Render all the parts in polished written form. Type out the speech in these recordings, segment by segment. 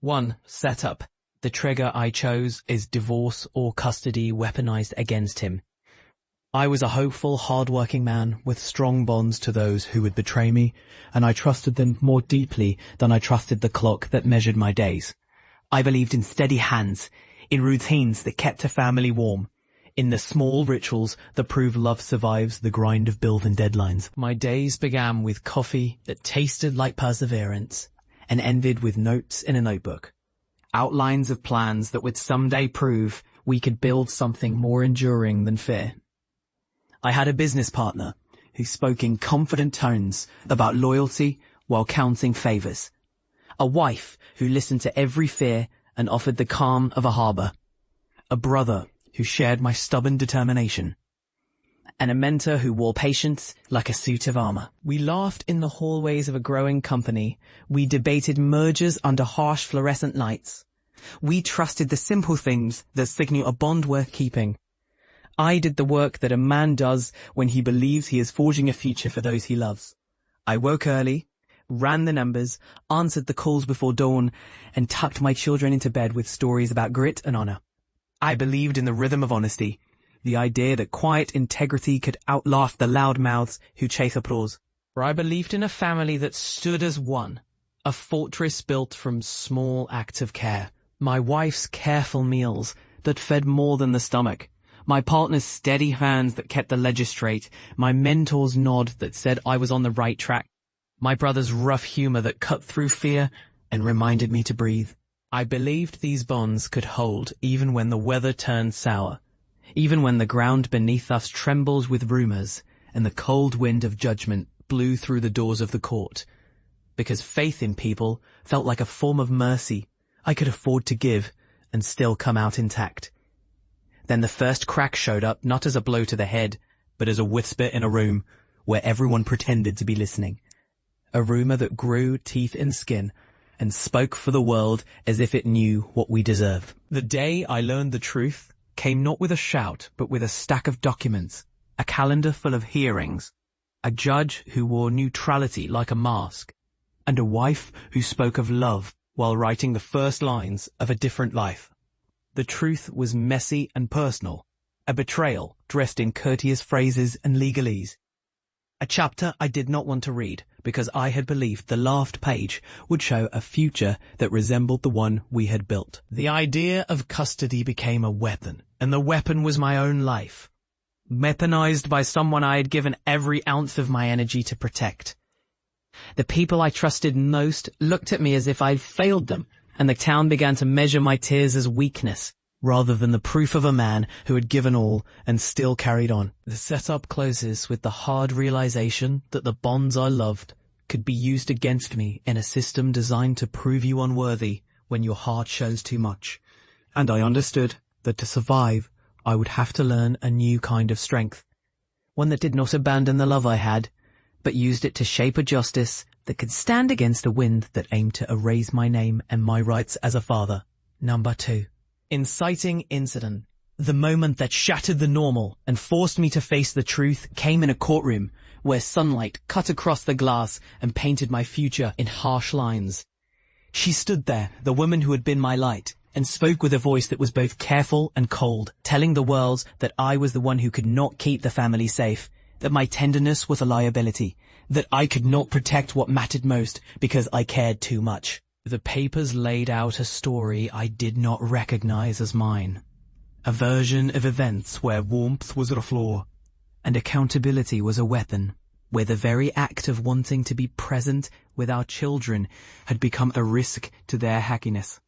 1. Setup. The trigger I chose is divorce or custody weaponized against him. I was a hopeful, hard-working man with strong bonds to those who would betray me, and I trusted them more deeply than I trusted the clock that measured my days. I believed in steady hands, in routines that kept a family warm, in the small rituals that prove love survives the grind of bills and deadlines. My days began with coffee that tasted like perseverance and ended with notes in a notebook. Outlines of plans that would someday prove we could build something more enduring than fear. I had a business partner who spoke in confident tones about loyalty while counting favors. A wife who listened to every fear and offered the calm of a harbor. A brother who shared my stubborn determination. And a mentor who wore patience like a suit of armor. We laughed in the hallways of a growing company. We debated mergers under harsh fluorescent lights. We trusted the simple things that signal a bond worth keeping. I did the work that a man does when he believes he is forging a future for those he loves. I woke early, ran the numbers, answered the calls before dawn, and tucked my children into bed with stories about grit and honor. I believed in the rhythm of honesty, the idea that quiet integrity could outlaugh the loud mouths who chase applause. For I believed in a family that stood as one, a fortress built from small acts of care. My wife's careful meals that fed more than the stomach. My partner's steady hands that kept the ledger straight. My mentor's nod that said I was on the right track. My brother's rough humor that cut through fear and reminded me to breathe. I believed these bonds could hold even when the weather turned sour, even when the ground beneath us trembled with rumors and the cold wind of judgment blew through the doors of the court. Because faith in people felt like a form of mercy I could afford to give and still come out intact. Then the first crack showed up not as a blow to the head, but as a whisper in a room where everyone pretended to be listening. A rumor that grew teeth and skin and spoke for the world as if it knew what we deserve. The day I learned the truth came not with a shout, but with a stack of documents, a calendar full of hearings, a judge who wore neutrality like a mask, and a wife who spoke of love while writing the first lines of a different life. The truth was messy and personal, a betrayal dressed in courteous phrases and legalese. A chapter I did not want to read because I had believed the last page would show a future that resembled the one we had built. The idea of custody became a weapon, and the weapon was my own life, weaponized by someone I had given every ounce of my energy to protect. The people I trusted most looked at me as if I'd failed them, and the town began to measure my tears as weakness, rather than the proof of a man who had given all and still carried on. The setup closes with the hard realization that the bonds I loved could be used against me in a system designed to prove you unworthy when your heart shows too much. And I understood that to survive, I would have to learn a new kind of strength, one that did not abandon the love I had, but used it to shape a justice that could stand against a wind that aimed to erase my name and my rights as a father. Number 2. Inciting incident. The moment that shattered the normal and forced me to face the truth came in a courtroom where sunlight cut across the glass and painted my future in harsh lines. She stood there, the woman who had been my light, and spoke with a voice that was both careful and cold, telling the world that I was the one who could not keep the family safe, that my tenderness was a liability, that I could not protect what mattered most because I cared too much. The papers laid out a story I did not recognize as mine. A version of events where warmth was a flaw, and accountability was a weapon, where the very act of wanting to be present with our children had become a risk to their happiness.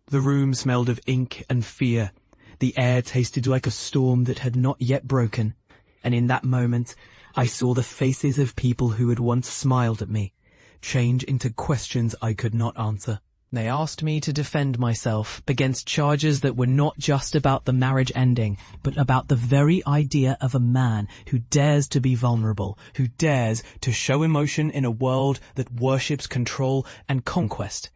The room smelled of ink and fear. The air tasted like a storm that had not yet broken, and in that moment I saw the faces of people who had once smiled at me change into questions I could not answer. They asked me to defend myself against charges that were not just about the marriage ending, but about the very idea of a man who dares to be vulnerable, who dares to show emotion in a world that worships control and conquest.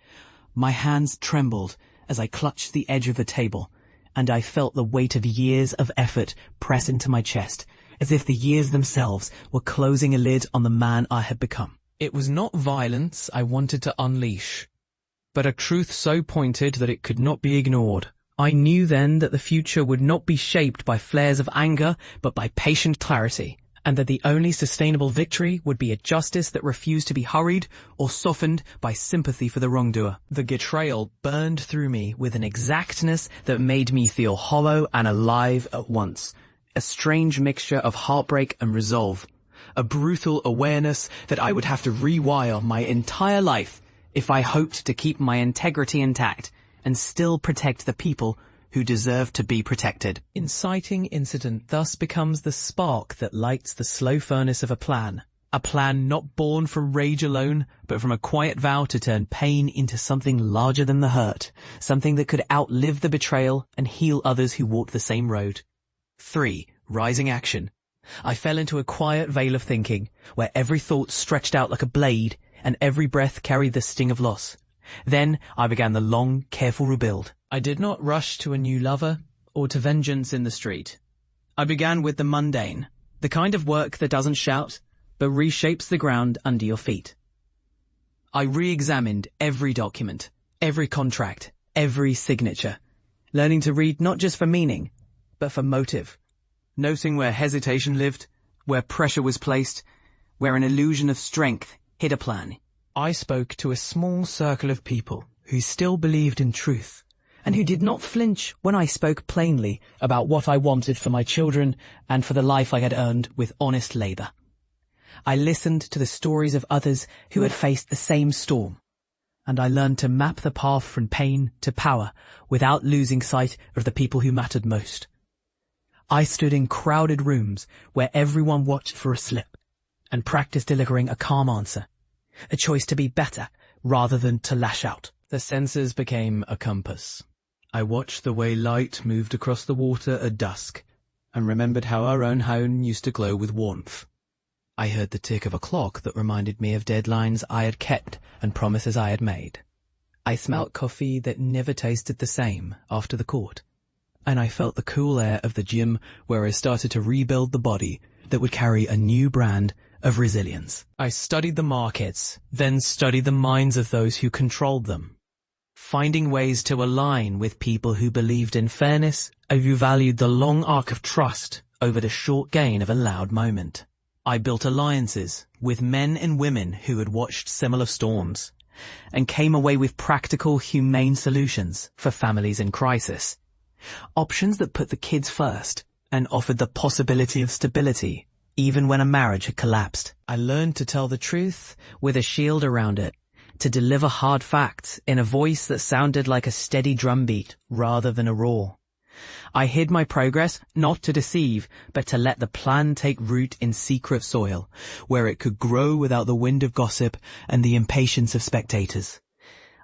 My hands trembled as I clutched the edge of the table, and I felt the weight of years of effort press into my chest, as if the years themselves were closing a lid on the man I had become. It was not violence I wanted to unleash, but a truth so pointed that it could not be ignored. I knew then that the future would not be shaped by flares of anger, but by patient clarity, and that the only sustainable victory would be a justice that refused to be hurried or softened by sympathy for the wrongdoer. The betrayal burned through me with an exactness that made me feel hollow and alive at once, a strange mixture of heartbreak and resolve, a brutal awareness that I would have to rewire my entire life if I hoped to keep my integrity intact and still protect the people who deserve to be protected. Inciting incident thus becomes the spark that lights the slow furnace of a plan not born from rage alone, but from a quiet vow to turn pain into something larger than the hurt, something that could outlive the betrayal and heal others who walked the same road. 3. Rising action. I fell into a quiet veil of thinking, where every thought stretched out like a blade, and every breath carried the sting of loss. Then I began the long, careful rebuild. I did not rush to a new lover or to vengeance in the street. I began with the mundane, the kind of work that doesn't shout, but reshapes the ground under your feet. I re-examined every document, every contract, every signature, learning to read not just for meaning, but for motive, noting where hesitation lived, where pressure was placed, where an illusion of strength hid a plan. I spoke to a small circle of people who still believed in truth, and who did not flinch when I spoke plainly about what I wanted for my children and for the life I had earned with honest labor. I listened to the stories of others who had faced the same storm, and I learned to map the path from pain to power without losing sight of the people who mattered most. I stood in crowded rooms where everyone watched for a slip and practiced delivering a calm answer, a choice to be better rather than to lash out. The senses became a compass. I watched the way light moved across the water at dusk and remembered how our own home used to glow with warmth. I heard the tick of a clock that reminded me of deadlines I had kept and promises I had made. I smelt coffee that never tasted the same after the court, and I felt the cool air of the gym where I started to rebuild the body that would carry a new brand of resilience. I studied the markets, then studied the minds of those who controlled them, finding ways to align with people who believed in fairness and who valued the long arc of trust over the short gain of a loud moment. I built alliances with men and women who had watched similar storms and came away with practical, humane solutions for families in crisis. Options that put the kids first and offered the possibility of stability even when a marriage had collapsed. I learned to tell the truth with a shield around it, to deliver hard facts in a voice that sounded like a steady drumbeat rather than a roar. I hid my progress not to deceive, but to let the plan take root in secret soil, where it could grow without the wind of gossip and the impatience of spectators.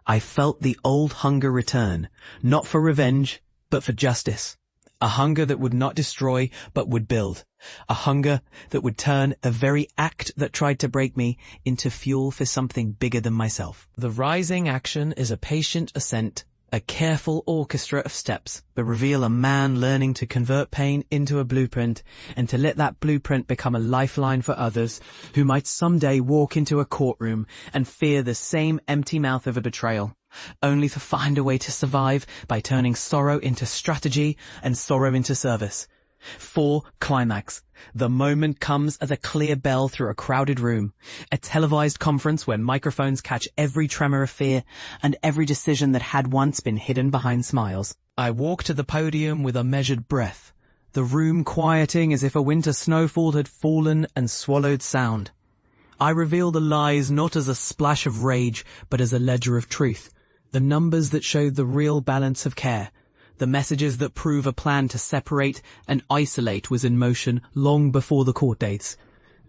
I felt the old hunger return, not for revenge, but for justice. A hunger that would not destroy, but would build. A hunger that would turn a very act that tried to break me into fuel for something bigger than myself. The rising action is a patient ascent, a careful orchestra of steps that reveal a man learning to convert pain into a blueprint and to let that blueprint become a lifeline for others who might someday walk into a courtroom and fear the same empty mouth of a betrayal, only to find a way to survive by turning sorrow into strategy and sorrow into service. 4. Climax. The moment comes as a clear bell through a crowded room, a televised conference where microphones catch every tremor of fear and every decision that had once been hidden behind smiles. I walk to the podium with a measured breath, the room quieting as if a winter snowfall had fallen and swallowed sound. I reveal the lies not as a splash of rage, but as a ledger of truth, the numbers that showed the real balance of care. The messages that prove a plan to separate and isolate was in motion long before the court dates.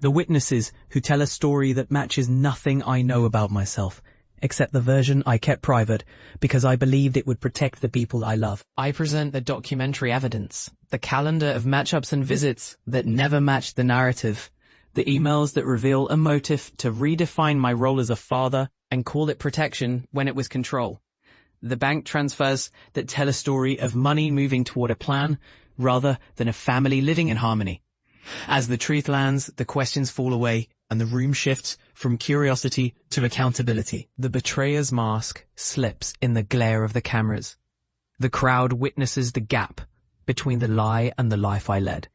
The witnesses who tell a story that matches nothing I know about myself, except the version I kept private because I believed it would protect the people I love. I present the documentary evidence, the calendar of matchups and visits that never matched the narrative, the emails that reveal a motive to redefine my role as a father and call it protection when it was control. The bank transfers that tell a story of money moving toward a plan rather than a family living in harmony. As the truth lands, the questions fall away. and the room shifts from curiosity to accountability. The betrayer's mask slips in the glare of the cameras. The crowd witnesses the gap between the lie and the life I led.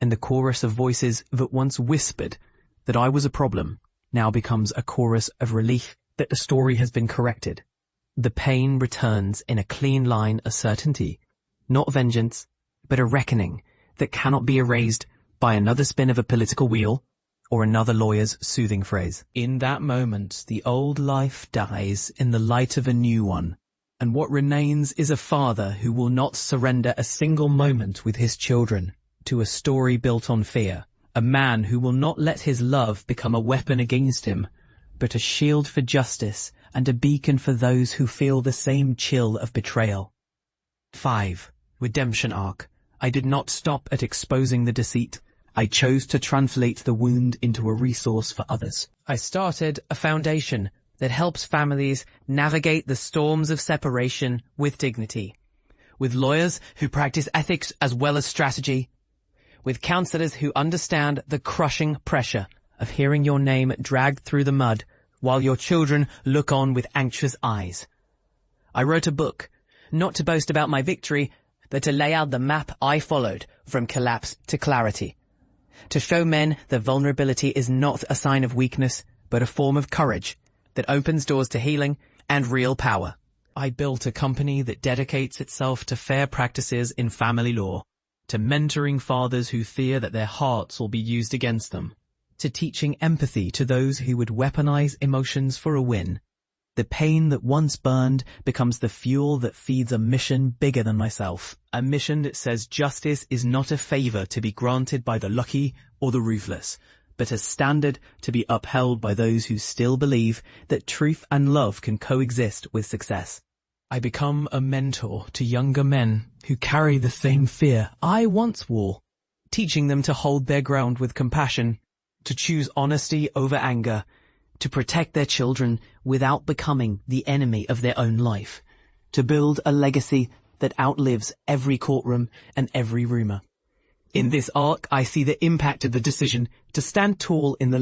And the chorus of voices that once whispered that I was a problem now becomes a chorus of relief that the story has been corrected. The pain returns in a clean line of certainty, not vengeance, but a reckoning that cannot be erased by another spin of a political wheel or another lawyer's soothing phrase. In that moment, the old life dies in the light of a new one, and what remains is a father who will not surrender a single moment with his children to a story built on fear, a man who will not let his love become a weapon against him, but a shield for justice and a beacon for those who feel the same chill of betrayal. 5. Redemption arc. I did not stop at exposing the deceit. I chose to translate the wound into a resource for others. I started a foundation that helps families navigate the storms of separation with dignity, with lawyers who practice ethics as well as strategy, with counselors who understand the crushing pressure of hearing your name dragged through the mud while your children look on with anxious eyes. I wrote a book, not to boast about my victory, but to lay out the map I followed from collapse to clarity, to show men that vulnerability is not a sign of weakness, but a form of courage that opens doors to healing and real power. I built a company that dedicates itself to fair practices in family law, to mentoring fathers who fear that their hearts will be used against them, to teaching empathy to those who would weaponize emotions for a win. The pain that once burned becomes the fuel that feeds a mission bigger than myself, a mission that says justice is not a favor to be granted by the lucky or the ruthless, but a standard to be upheld by those who still believe that truth and love can coexist with success. I become a mentor to younger men who carry the same fear I once wore, teaching them to hold their ground with compassion, to choose honesty over anger, to protect their children without becoming the enemy of their own life, to build a legacy that outlives every courtroom and every rumor. In this arc, I see the impact of the decision to stand tall in the